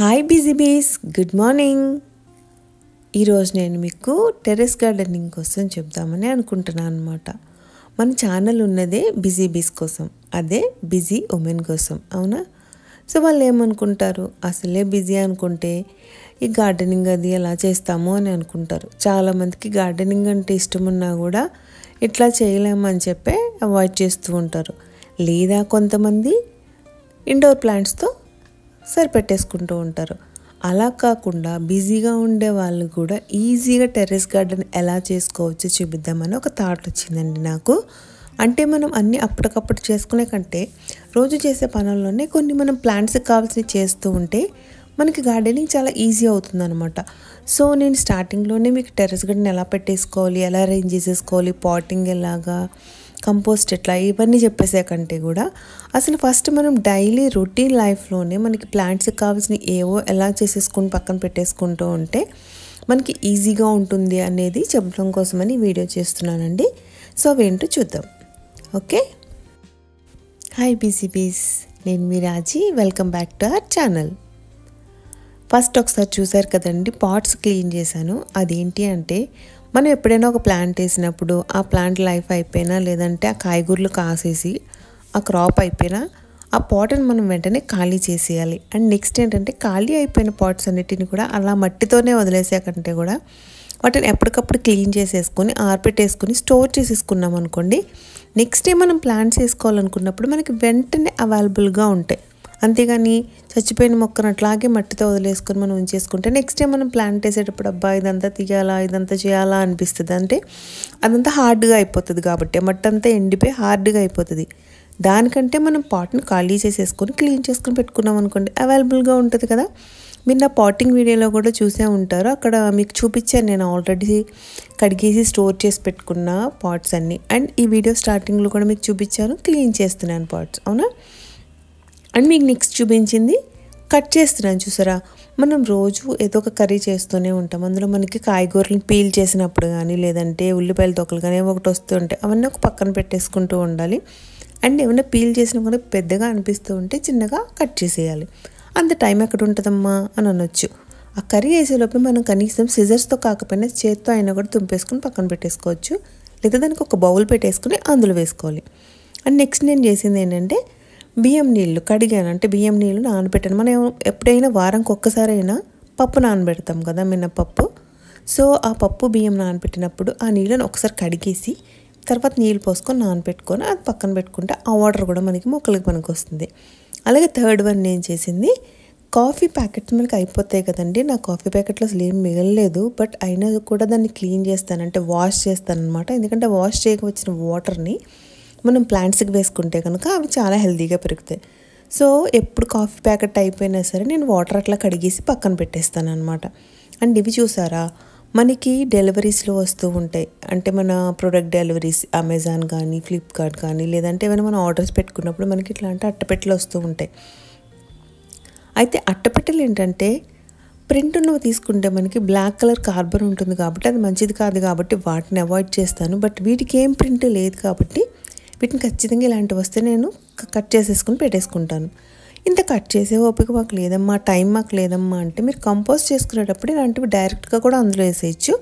Hi busy బీస్, good morning. ఈరోజు నేను మీకు టెర్రస్ గార్డెనింగ్ కోసం చెప్దామని అనుకుంటున్నాను అనమాట. మన ఛానల్ ఉన్నదే బిజీ బీస్ కోసం, అదే బిజీ ఉమెన్ కోసం, అవునా? సో వాళ్ళు ఏమనుకుంటారు, అసలే బిజీ అనుకుంటే ఈ గార్డెనింగ్ అది ఎలా చేస్తామో అని అనుకుంటారు. చాలామందికి గార్డెనింగ్ అంటే ఇష్టం ఉన్నా కూడా ఇట్లా చేయలేమని చెప్పే అవాయిడ్ చేస్తూ ఉంటారు. లేదా కొంతమంది ఇండోర్ ప్లాంట్స్తో సరిపెట్టేసుకుంటూ ఉంటారు. అలా కాకుండా బిజీగా ఉండే వాళ్ళు కూడా ఈజీగా టెర్రస్ గార్డెన్ ఎలా చేసుకోవచ్చో చూపిద్దామని ఒక థాట్ వచ్చిందండి నాకు. అంటే మనం అన్నీ అప్పటికప్పుడు చేసుకునే కంటే రోజు చేసే పనుల్లోనే కొన్ని మనం ప్లాంట్స్కి కావాల్సినవి చేస్తూ ఉంటే మనకి గార్డెనింగ్ చాలా ఈజీ అవుతుందన్నమాట. సో నేను స్టార్టింగ్లోనే మీకు టెర్రస్ గార్డెన్ ఎలా పెట్టేసుకోవాలి, ఎలా అరేంజ్ చేసేసుకోవాలి, పాటింగ్ ఎలాగా, కంపోస్ట్ ఎట్లా, ఇవన్నీ చెప్పేసే కంటే కూడా అసలు ఫస్ట్ మనం డైలీ రొటీన్ లైఫ్లోనే మనకి ప్లాంట్స్కి కావాల్సిన ఏవో ఎలా చేసేసుకుని పక్కన పెట్టేసుకుంటూ ఉంటే మనకి ఈజీగా ఉంటుంది అనేది చెప్పడం కోసమని వీడియో చేస్తున్నానండి. సో అవేంటో చూద్దాం. ఓకే, హాయ్ బీసీబీస్, నేను మీ Raji. Welcome back to our channel. First ఒకసారి చూసారు కదండి, పాట్స్ క్లీన్ చేశాను. అదేంటి అంటే మనం ఎప్పుడైనా ఒక ప్లాంట్ వేసినప్పుడు ఆ ప్లాంట్ లైఫ్ అయిపోయినా, లేదంటే ఆ కాయగూరలు కాసేసి ఆ క్రాప్ అయిపోయినా ఆ పాట్ని మనం వెంటనే ఖాళీ చేసేయాలి. అండ్ నెక్స్ట్ ఏంటంటే ఖాళీ అయిపోయిన పాట్స్ అన్నిటిని కూడా అలా మట్టితోనే వదిలేసాకంటే కూడా వాటిని ఎప్పటికప్పుడు క్లీన్ చేసేసుకొని ఆర్పెట్టేసుకొని స్టోర్ చేసేసుకున్నాం అనుకోండి, నెక్స్ట్ డే మనం ప్లాంట్స్ వేసుకోవాలనుకున్నప్పుడు మనకి వెంటనే అవైలబుల్గా ఉంటాయి. అంతేగాని చచ్చిపోయిన మొక్కను అట్లాగే మట్టితో వదిలేసుకొని మనం ఉంచేసుకుంటే నెక్స్ట్ డే మనం ప్లాంట్ వేసేటప్పుడు అబ్బా ఇదంతా తీయాలా, ఇదంతా చేయాలా అనిపిస్తుంది. అంటే అదంతా హార్డ్గా అయిపోతుంది కాబట్టి మట్టి అంతా ఎండిపోయి హార్డ్గా అయిపోతుంది. దానికంటే మనం పాట్ని ఖాళీ చేసేసుకొని క్లీన్ చేసుకొని పెట్టుకున్నాం అనుకోండి, అవైలబుల్గా ఉంటుంది కదా. మీరు నా పాటింగ్ వీడియోలో కూడా చూసే ఉంటారు, అక్కడ మీకు చూపించాను నేను ఆల్రెడీ కడిగేసి స్టోర్ చేసి పెట్టుకున్న పాట్స్ అన్నీ. అండ్ ఈ వీడియో స్టార్టింగ్లో కూడా మీకు చూపించాను క్లీన్ చేస్తున్నాను పాట్స్, అవునా? అండ్ మీకు నెక్స్ట్ చూపించింది కట్ చేస్తున్నాను, చూసారా? మనం రోజు ఏదో ఒక కర్రీ చేస్తూనే ఉంటాం. అందులో మనకి కాయగూరలను పీల్ చేసినప్పుడు కానీ, లేదంటే ఉల్లిపాయల తొక్కలు కానీ ఒకటి వస్తూ ఉంటాయి. అవన్నీ ఒక పక్కన పెట్టేసుకుంటూ ఉండాలి. అండ్ ఏమైనా పీల్ చేసినా కూడా పెద్దగా అనిపిస్తూ ఉంటే చిన్నగా కట్ చేసేయాలి. అంత టైం ఎక్కడ ఉంటుందమ్మా అని అనొచ్చు. ఆ కర్రీ వేసేలోపు మనం కనీసం సిజర్స్తో కాకపోయినా చేత్తో అయినా కూడా తుంపేసుకుని పక్కన పెట్టేసుకోవచ్చు. లేదా దానికి ఒక బౌల్ పెట్టేసుకుని అందులో వేసుకోవాలి. అండ్ నెక్స్ట్ నేను చేసింది ఏంటంటే బియ్యం నీళ్ళు కడిగాను. అంటే బియ్యం నీళ్ళు నానబెట్టాను. మనం ఎప్పుడైనా వారానికి ఒక్కసారైనా పప్పు నానబెడతాం కదా, మినపప్పు. సో ఆ పప్పు బియ్యం నానబెట్టినప్పుడు ఆ నీళ్ళని ఒకసారి కడిగేసి తర్వాత నీళ్ళు పోసుకొని నానబెట్టుకొని అది పక్కన పెట్టుకుంటే ఆ వాటర్ కూడా మనకి మొక్కలకి పనికి వస్తుంది. అలాగే థర్డ్ వన్ నేను చేసింది కాఫీ ప్యాకెట్స్ మనకి అయిపోతాయి కదండి. నా కాఫీ ప్యాకెట్లో అసలు ఏం మిగలలేదు, బట్ అయినా కూడా దాన్ని క్లీన్ చేస్తాను, అంటే వాష్ చేస్తాను అనమాట. ఎందుకంటే వాష్ చేయక వచ్చిన వాటర్ని మనం ప్లాంట్స్కి వేసుకుంటే కనుక అవి చాలా హెల్తీగా పెరుగుతాయి. సో ఎప్పుడు కాఫీ ప్యాకెట్ అయిపోయినా సరే నేను వాటర్ అట్లా కడిగేసి పక్కన పెట్టేస్తాను అనమాట. అండ్ ఇవి చూసారా, మనకి డెలివరీస్లో వస్తూ ఉంటాయి. అంటే మన ప్రొడక్ట్ డెలివరీస్ అమెజాన్ కానీ, ఫ్లిప్కార్ట్ కానీ, లేదంటే ఏమైనా మనం ఆర్డర్స్ పెట్టుకున్నప్పుడు మనకి ఇట్లాంటి అట్టపెట్టెలు వస్తూ ఉంటాయి. అయితే అట్టపెట్టెలు ఏంటంటే ప్రింట్ ఉన్నవి తీసుకుంటే మనకి బ్లాక్ కలర్ కార్బన్ ఉంటుంది కాబట్టి అది మంచిది కాదు, కాబట్టి వాటిని అవాయిడ్ చేస్తాను. బట్ వీటికి ఏం ప్రింట్ లేదు కాబట్టి వీటిని ఖచ్చితంగా ఇలాంటివి వస్తే నేను కట్ చేసేసుకుని పెట్టేసుకుంటాను. ఇంత కట్ చేసే ఓపిక మాకు లేదమ్మా, టైం మాకు లేదమ్మా అంటే మీరు కంపోస్ట్ చేసుకునేటప్పుడు ఇలాంటివి డైరెక్ట్గా కూడా అందులో వేసేయచ్చు.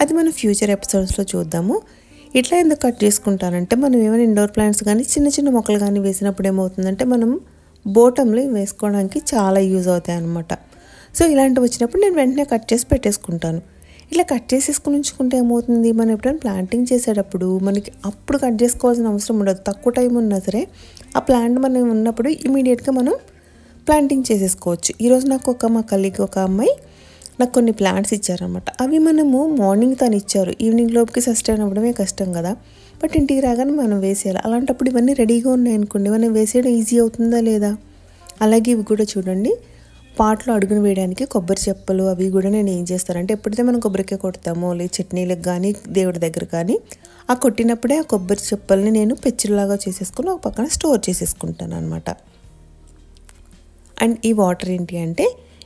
అది మనం ఫ్యూచర్ ఎపిసోడ్స్లో చూద్దాము. ఇట్లా ఎందుకు కట్ చేసుకుంటానంటే మనం ఏమైనా ఇండోర్ ప్లాంట్స్ కానీ చిన్న చిన్న మొక్కలు కానీ వేసినప్పుడు ఏమవుతుందంటే మనం బోటంలో వేసుకోవడానికి చాలా యూజ్ అవుతాయి అన్నమాట. సో ఇలాంటివి వచ్చినప్పుడు నేను వెంటనే కట్ చేసి పెట్టేసుకుంటాను. ఇట్లా కట్ చేసేసుకుని ఉంచుకుంటే ఏమవుతుంది, మనం ఎప్పుడైనా ప్లాంటింగ్ చేసేటప్పుడు మనకి అప్పుడు కట్ చేసుకోవాల్సిన అవసరం ఉండదు. తక్కువ టైం ఉన్నా సరే ఆ ప్లాంట్ మనం ఉన్నప్పుడు ఇమీడియట్గా మనం ప్లాంటింగ్ చేసేసుకోవచ్చు. ఈరోజు నాకు మా కలీగ్ ఒక అమ్మాయి నాకు కొన్ని ప్లాంట్స్ ఇచ్చారనమాట. అవి మనము మార్నింగ్ తను ఇచ్చారు, ఈవినింగ్ లోపుకి సస్టైన్ అవ్వడమే కష్టం కదా, బట్ ఇంటికి రాగానే మనం వేసేయాలి. అలాంటప్పుడు ఇవన్నీ రెడీగా ఉన్నాయి అనుకోండి, మనం వేసేయడం ఈజీ అవుతుందా లేదా. అలాగే ఇవి కూడా చూడండి, పాట్లో అడుగును వేయడానికి కొబ్బరి చెప్పలు అవి కూడా నేను ఏం చేస్తానంటే ఎప్పుడైతే మనం కొబ్బరికాయ కొడతామో లేదు చట్నీలకు కానీ దేవుడి దగ్గర కానీ ఆ కొట్టినప్పుడే ఆ కొబ్బరి చెప్పల్ని నేను పెచ్చులాగా చేసేసుకుని ఒక పక్కన స్టోర్ చేసేసుకుంటాను అనమాట. అండ్ ఈ వాటర్ ఏంటి అంటే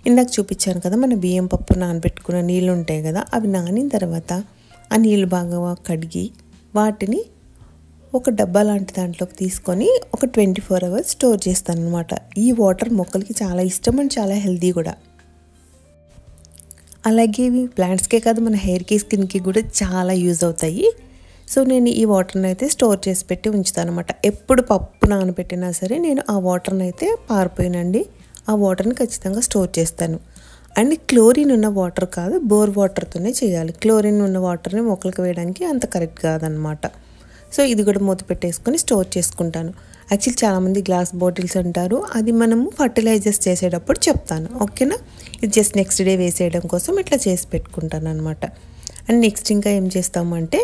ఇందాక చూపించాను కదా, మన బియ్యం పప్పు నానబెట్టుకున్న నీళ్ళు ఉంటాయి కదా, అవి నానిన తర్వాత ఆ నీళ్ళు బాగా కడిగి వాటిని ఒక డబ్బా లాంటి దాంట్లోకి తీసుకొని ఒక 24 hours స్టోర్ చేస్తాను అనమాట. ఈ వాటర్ మొక్కలకి చాలా ఇష్టం అండ్ చాలా హెల్తీ కూడా. అలాగే ఇవి ప్లాంట్స్కే కాదు మన హెయిర్కి స్కిన్కి కూడా చాలా యూజ్ అవుతాయి. సో నేను ఈ వాటర్ని అయితే స్టోర్ చేసి పెట్టి ఉంచుతాను అనమాట. ఎప్పుడు పప్పు నానబెట్టినా సరే నేను ఆ వాటర్ని అయితే పారిపోయినండి ఆ వాటర్ని ఖచ్చితంగా స్టోర్ చేస్తాను. అండ్ క్లోరిన్ ఉన్న వాటర్ కాదు, బోర్ వాటర్తోనే చేయాలి. క్లోరిన్ ఉన్న వాటర్ని మొక్కలకు వేయడానికి అంత కరెక్ట్ కాదనమాట. సో ఇది కూడా మూత పెట్టేసుకొని స్టోర్ చేసుకుంటాను. యాక్చువల్లీ చాలామంది గ్లాస్ బాటిల్స్ అంటారు, అది మనము ఫర్టిలైజర్స్ చేసేటప్పుడు చెప్తాను, ఓకేనా. ఇది జస్ట్ నెక్స్ట్ డే వేసేయడం కోసం ఇట్లా చేసి పెట్టుకుంటాను అనమాట. అండ్ నెక్స్ట్ ఇంకా ఏం చేస్తామంటే,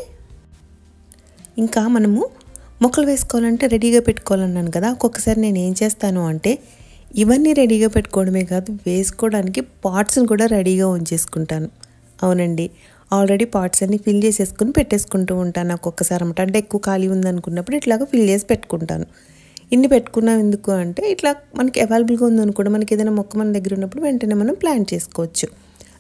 ఇంకా మనము మొక్కలు వేసుకోవాలంటే రెడీగా పెట్టుకోవాలన్నాను కదా. ఒక్కొక్కసారి నేను ఏం చేస్తాను అంటే ఇవన్నీ రెడీగా పెట్టుకోవడమే కాదు, వేసుకోవడానికి పాట్స్ని కూడా రెడీగా ఉంచేసుకుంటాను. అవునండి, ఆల్రెడీ పాట్స్ అన్ని ఫిల్ చేసేసుకుని పెట్టేసుకుంటూ ఉంటాను ఒక్కొక్కసారి అనమాట. అంటే ఎక్కువ ఖాళీ ఉందనుకున్నప్పుడు ఇట్లాగా ఫిల్ చేసి పెట్టుకుంటాను. ఇన్ని పెట్టుకున్నాం ఎందుకు అంటే, ఇట్లా మనకి అవైలబుల్గా ఉందనుకోండి, మనకి ఏదైనా మొక్క మన దగ్గర ఉన్నప్పుడు వెంటనే మనం ప్లాంట్ చేసుకోవచ్చు.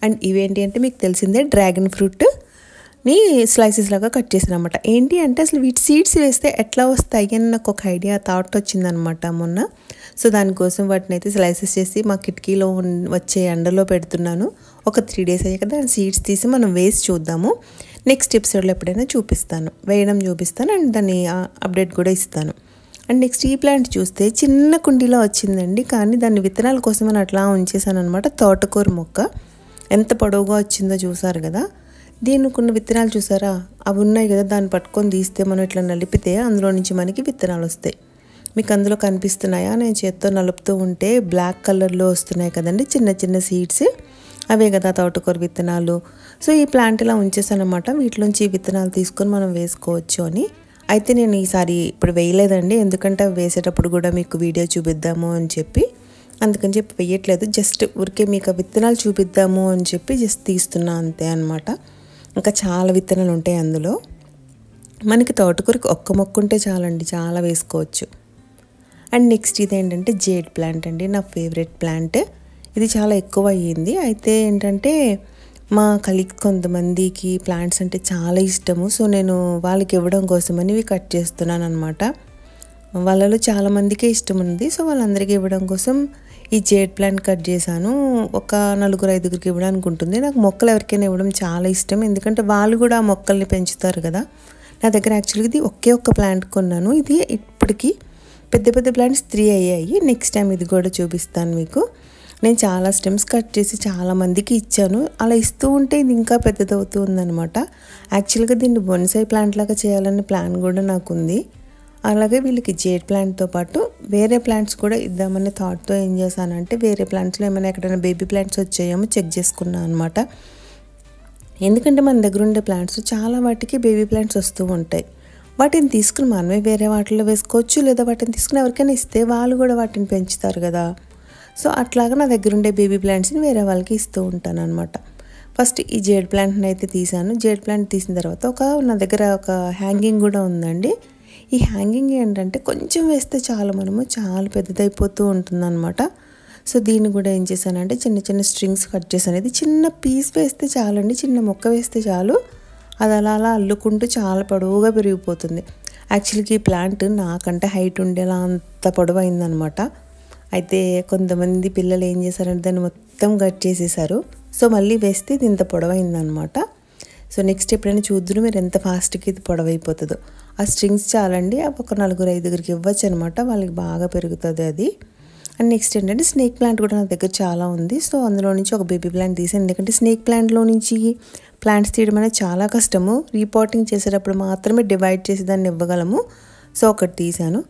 అండ్ ఇవేంటి అంటే మీకు తెలిసిందే, డ్రాగన్ ఫ్రూట్ని స్లైసెస్ లాగా కట్ చేసాను అనమాట. ఏంటి అంటే అసలు వీటి సీడ్స్ వేస్తే ఎట్లా వస్తాయి అని నాకు ఒక ఐడియా థాట్ వచ్చిందనమాట మొన్న. సో దానికోసం వాటిని అయితే స్లైసెస్ చేసి మా కిటికీలో వచ్చే ఎండలో పెడుతున్నాను. ఒక 3 days అయ్యాక దాని సీడ్స్ తీసి మనం వేసి చూద్దాము. నెక్స్ట్ ఎపిసోడ్లో ఎప్పుడైనా చూపిస్తాను, వేయడం చూపిస్తాను అండ్ దాన్ని అప్డేట్ కూడా ఇస్తాను. అండ్ నెక్స్ట్ ఈ ప్లాంట్ చూస్తే చిన్న కుండీలో వచ్చిందండి, కానీ దాన్ని విత్తనాల కోసం అని అట్లా ఉంచేసాను అనమాట. తోటకూర మొక్క ఎంత పొడవుగా వచ్చిందో చూసారు కదా. దీనికి ఉన్న విత్తనాలు చూసారా, అవి ఉన్నాయి కదా, దాన్ని పట్టుకొని తీస్తే మనం ఇట్లా నలిపితే అందులో నుంచి మనకి విత్తనాలు వస్తాయి. మీకు అందులో కనిపిస్తున్నాయా? నేను చేత్తో నలుపుతూ ఉంటే బ్లాక్ కలర్లో వస్తున్నాయి కదండి చిన్న చిన్న సీడ్స్, అవే కదా తోటకూర విత్తనాలు. సో ఈ ప్లాంట్ ఇలా ఉంచేసాను అనమాట. వీటిలోంచి విత్తనాలు తీసుకొని మనం వేసుకోవచ్చు అని. అయితే నేను ఈసారి ఇప్పుడు వేయలేదండి, ఎందుకంటే వేసేటప్పుడు కూడా మీకు వీడియో చూపిద్దాము అని చెప్పి, అందుకని చెప్పి వేయట్లేదు. జస్ట్ ఊరికే మీకు విత్తనాలు చూపిద్దాము అని చెప్పి జస్ట్ తీస్తున్నా అంతే అనమాట. ఇంకా చాలా విత్తనాలు ఉంటాయి అందులో. మనకి తోటకూరకి ఒక్క మొక్క ఉంటే చాలండి, చాలా వేసుకోవచ్చు. అండ్ నెక్స్ట్ ఇదేంటంటే జేడ్ ప్లాంట్ అండి, నా ఫేవరెట్ ప్లాంట్. ఇది చాలా ఎక్కువ అయ్యింది. అయితే ఏంటంటే మా కలీగ్స్ కొంతమందికి ప్లాంట్స్ అంటే చాలా ఇష్టము. సో నేను వాళ్ళకి ఇవ్వడం కోసమని ఇవి కట్ చేస్తున్నాను అనమాట. వాళ్ళలో చాలామందికే ఇష్టం ఉంది. సో వాళ్ళందరికీ ఇవ్వడం కోసం ఈ జేడ్ ప్లాంట్ కట్ చేశాను. ఒక 4-5కి ఇవ్వడానికి ఉంటుంది. నాకు మొక్కలు ఎవరికైనా ఇవ్వడం చాలా ఇష్టం, ఎందుకంటే వాళ్ళు కూడా ఆ మొక్కల్ని పెంచుతారు కదా. నా దగ్గర యాక్చువల్గా ఇది ఒక్క ప్లాంట్ కొన్నాను. ఇది ఇప్పటికీ పెద్ద పెద్ద ప్లాంట్స్ 3 అయ్యాయి. నెక్స్ట్ టైం ఇది కూడా చూపిస్తాను మీకు. నేను చాలా స్టెమ్స్ కట్ చేసి చాలామందికి ఇచ్చాను. అలా ఇస్తూ ఉంటే ఇది ఇంకా పెద్దదవుతూ ఉందన్నమాట. యాక్చువల్గా దీన్ని బొన్సాయి ప్లాంట్ లాగా చేయాలనే ప్లాన్ కూడా నాకు ఉంది. అలాగే వీళ్ళకి జేడ్ ప్లాంట్తో పాటు వేరే ప్లాంట్స్ కూడా ఇద్దామనే థాట్తో ఏం చేశానంటే, వేరే ప్లాంట్స్లో ఏమైనా ఎక్కడైనా బేబీ ప్లాంట్స్ వచ్చాయేమో చెక్ చేసుకున్నాను అనమాట. ఎందుకంటే మన దగ్గర ఉండే ప్లాంట్స్ చాలా వాటికి బేబీ ప్లాంట్స్ వస్తూ ఉంటాయి. వాటిని తీసుకుని మనమే వేరే వాటిలో వేసుకోవచ్చు, లేదా వాటిని తీసుకుని ఎవరికైనా ఇస్తే వాళ్ళు కూడా వాటిని పెంచుతారు కదా. సో అట్లాగా నా దగ్గర ఉండే బేబీ ప్లాంట్స్ని వేరే వాళ్ళకి ఇస్తూ ఉంటాను అనమాట. ఫస్ట్ ఈ జేడ్ ప్లాంట్ని అయితే తీసాను. జేడ్ ప్లాంట్ తీసిన తర్వాత నా దగ్గర ఒక హ్యాంగింగ్ కూడా ఉందండి. ఈ హ్యాంగింగ్ ఏంటంటే కొంచెం వేస్తే చాలు, మనము చాలా పెద్దదైపోతూ ఉంటుందన్నమాట. సో దీన్ని కూడా ఏం చేశానంటే చిన్న చిన్న స్ట్రింగ్స్ కట్ చేశాను. ఇది చిన్న పీస్ వేస్తే చాలండి, చిన్న మొక్క వేస్తే చాలు, అది అలా అలా అల్లుకుంటూ చాలా పొడవుగా పెరిగిపోతుంది. యాక్చువల్గా ఈ ప్లాంట్ నాకంటే హైట్ ఉండేలా అంత పొడవు అయిందనమాట. అయితే కొంతమంది పిల్లలు ఏం చేశారంటే దాన్ని మొత్తం కట్ చేసేసారు. సో మళ్ళీ వేస్తే ఇది ఇంత పొడవైందనమాట. సో నెక్స్ట్ ఎప్పుడైనా చూద్దురు మీరు ఎంత ఫాస్ట్గా ఇది పొడవైపోతుందో. ఆ స్ట్రింగ్స్ చాలండి, అవి ఒక 4-5కి ఇవ్వచ్చు అనమాట, వాళ్ళకి బాగా పెరుగుతుంది అది. అండ్ నెక్స్ట్ ఏంటంటే స్నేక్ ప్లాంట్ కూడా నా దగ్గర చాలా ఉంది. సో అందులో నుంచి ఒక బేబీ ప్లాంట్ తీసాను, ఎందుకంటే స్నేక్ ప్లాంట్లో నుంచి ప్లాంట్స్ తీయడం అనేది చాలా కష్టము. రీపాటింగ్ చేసేటప్పుడు మాత్రమే డివైడ్ చేసి దాన్ని ఇవ్వగలము. సో ఒకటి తీసాను.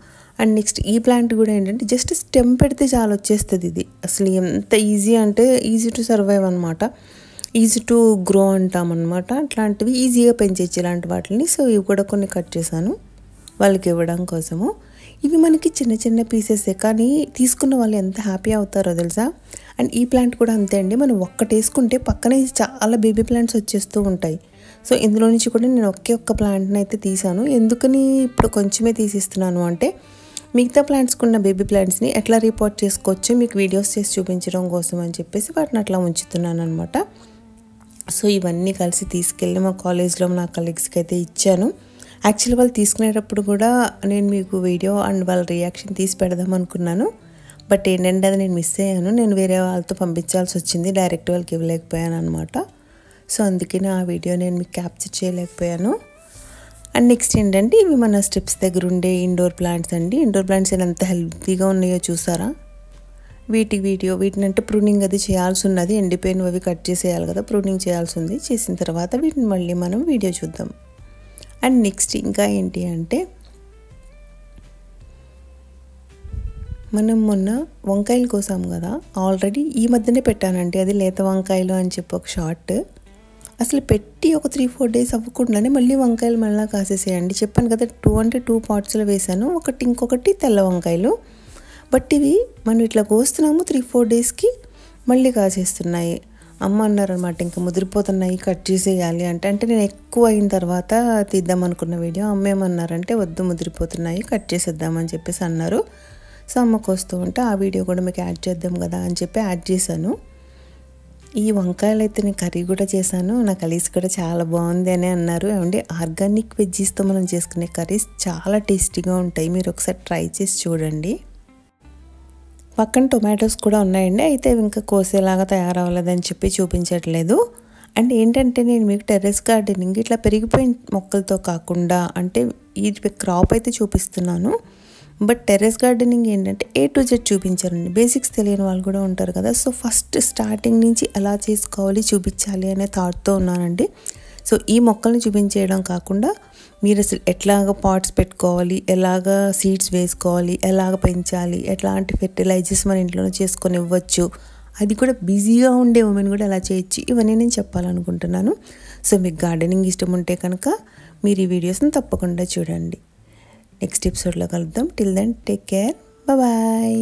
అండ్ నెక్స్ట్ ఈ ప్లాంట్ కూడా ఏంటంటే జస్ట్ స్టెమ్ పెడితే చాలా వచ్చేస్తుంది. ఇది అసలు ఎంత ఈజీ అంటే ఈజీ టు సర్వైవ్ అనమాట, ఈజీ టు గ్రో అంటామన్నమాట. అట్లాంటివి ఈజీగా పెంచేసి ఇలాంటి వాటిని. సో ఇవి కూడా కొన్ని కట్ చేశాను వాళ్ళకి ఇవ్వడం కోసము. ఇవి మనకి చిన్న చిన్న పీసెసే, కానీ తీసుకున్న వాళ్ళు ఎంత హ్యాపీ అవుతారో తెలుసా. అండ్ ఈ ప్లాంట్ కూడా అంతే అండి, మనం ఒక్కటి వేసుకుంటే పక్కనే చాలా బేబీ ప్లాంట్స్ వచ్చేస్తూ ఉంటాయి. సో ఇందులో నుంచి కూడా నేను ఒక్క ప్లాంట్ని అయితే తీసాను. ఎందుకని ఇప్పుడు కొంచెమే తీసిస్తున్నాను అంటే, మిగతా ప్లాంట్స్కి ఉన్న బేబీ ప్లాంట్స్ని ఎట్లా రిపోర్ట్ చేసుకోవచ్చు మీకు వీడియోస్ చేసి చూపించడం కోసం అని చెప్పేసి వాటిని అట్లా ఉంచుతున్నాను అనమాట. సో ఇవన్నీ కలిసి తీసుకెళ్ళి మా కాలేజ్లో నా కలీగ్స్కి అయితే ఇచ్చాను. యాక్చువల్లీ వాళ్ళు తీసుకునేటప్పుడు కూడా నేను మీకు వీడియో అండ్ వాళ్ళ రియాక్షన్ తీసి పెడదాం అనుకున్నాను, బట్ ఏంటంటే అది నేను మిస్ అయ్యాను. నేను వేరే వాళ్ళతో పంపించాల్సి వచ్చింది, డైరెక్ట్ వాళ్ళకి ఇవ్వలేకపోయాను అనమాట. సో అందుకే ఆ వీడియో నేను మీకు క్యాప్చర్ చేయలేకపోయాను. అండ్ నెక్స్ట్ ఏంటంటే ఇవి మన స్టెప్స్ దగ్గర ఉండే ఇండోర్ ప్లాంట్స్ అండి. ఇండోర్ ప్లాంట్స్ ఎంత హెల్తీగా ఉన్నాయో చూసారా. వీటిని అంటే ప్రూనింగ్ అది చేయాల్సి ఉన్నది, ఎండిపోయినవి అవి కట్ చేసేయాలి కదా, ప్రూనింగ్ చేయాల్సి ఉంది. చేసిన తర్వాత వీటిని మళ్ళీ మనం వీడియో చూద్దాం. అండ్ నెక్స్ట్ ఇంకా ఏంటి అంటే మనం మొన్న వంకాయలు కోసాం కదా, ఆల్రెడీ ఈ మధ్యనే పెట్టానండి అది లేత వంకాయలు అని చెప్పి ఒక షార్ట్. అసలు పెట్టి ఒక 3-4 డేస్ అవ్వకుండానే మళ్ళీ వంకాయలు మళ్ళీ కాసేసేయండి. చెప్పాను కదా 2 పాట్స్లో వేసాను, ఇంకొకటి తెల్ల వంకాయలు. బట్ ఇవి మనం ఇట్లా కోస్తున్నాము 3-4 డేస్కి మళ్ళీ కాసేస్తున్నాయి. అమ్మ అన్నారనమాట ఇంకా ముదిరిపోతున్నాయి కట్ చేసేయాలి అంటే నేను ఎక్కువ అయిన తర్వాత తీద్దాం అనుకున్న వీడియో. అమ్మ ఏమన్నారంటే వద్దు ముదిరిపోతున్నాయి కట్ చేసేద్దామని చెప్పేసి అన్నారు. సో అమ్మకు వస్తూ ఉంటే ఆ వీడియో కూడా మీకు యాడ్ చేద్దాం కదా అని చెప్పి యాడ్ చేశాను. ఈ వంకాయలు అయితే నేను కర్రీ కూడా చేశాను, నా కలీస్ కూడా చాలా బాగుంది అని అన్నారు. ఏమంటే ఆర్గానిక్ వెజ్జీస్తో మనం చేసుకునే కర్రీస్ చాలా టేస్టీగా ఉంటాయి, మీరు ఒకసారి ట్రై చేసి చూడండి. పక్కన టొమాటోస్ కూడా ఉన్నాయండి, అయితే ఇంకా కోసేలాగా తయారవ్వలేదని చెప్పి చూపించట్లేదు. అండ్ ఏంటంటే నేను మీకు టెర్రస్ గార్డెనింగ్ ఇట్లా పెరిగిపోయిన మొక్కలతో కాకుండా అంటే ఈ క్రాప్ అయితే చూపిస్తున్నాను. బట్ టెర్రస్ గార్డెనింగ్ ఏంటంటే A to Z చూపించారండి. బేసిక్స్ తెలియని వాళ్ళు కూడా ఉంటారు కదా, సో ఫస్ట్ స్టార్టింగ్ నుంచి ఎలా చేసుకోవాలి చూపించాలి అనే థాట్తో ఉన్నానండి. సో ఈ మొక్కల్ని చూపించేయడం కాకుండా మీరు అసలు ఎట్లాగ పాట్స్ పెట్టుకోవాలి, ఎలాగ సీడ్స్ వేసుకోవాలి, ఎలాగ పెంచాలి, ఎట్లాంటి ఫెర్టిలైజర్స్ మన ఇంట్లోనే చేసుకొని ఇవ్వచ్చు, అది కూడా బిజీగా ఉండే ఉమెన్ కూడా ఎలా చేయొచ్చు, ఇవన్నీ నేను చెప్పాలనుకుంటున్నాను. సో మీకు గార్డెనింగ్ ఇష్టం ఉంటే కనుక మీరు ఈ వీడియోస్ని తప్పకుండా చూడండి. నెక్స్ట్ ఎపిసోడ్లో కలుద్దాం. Till then take care, bye.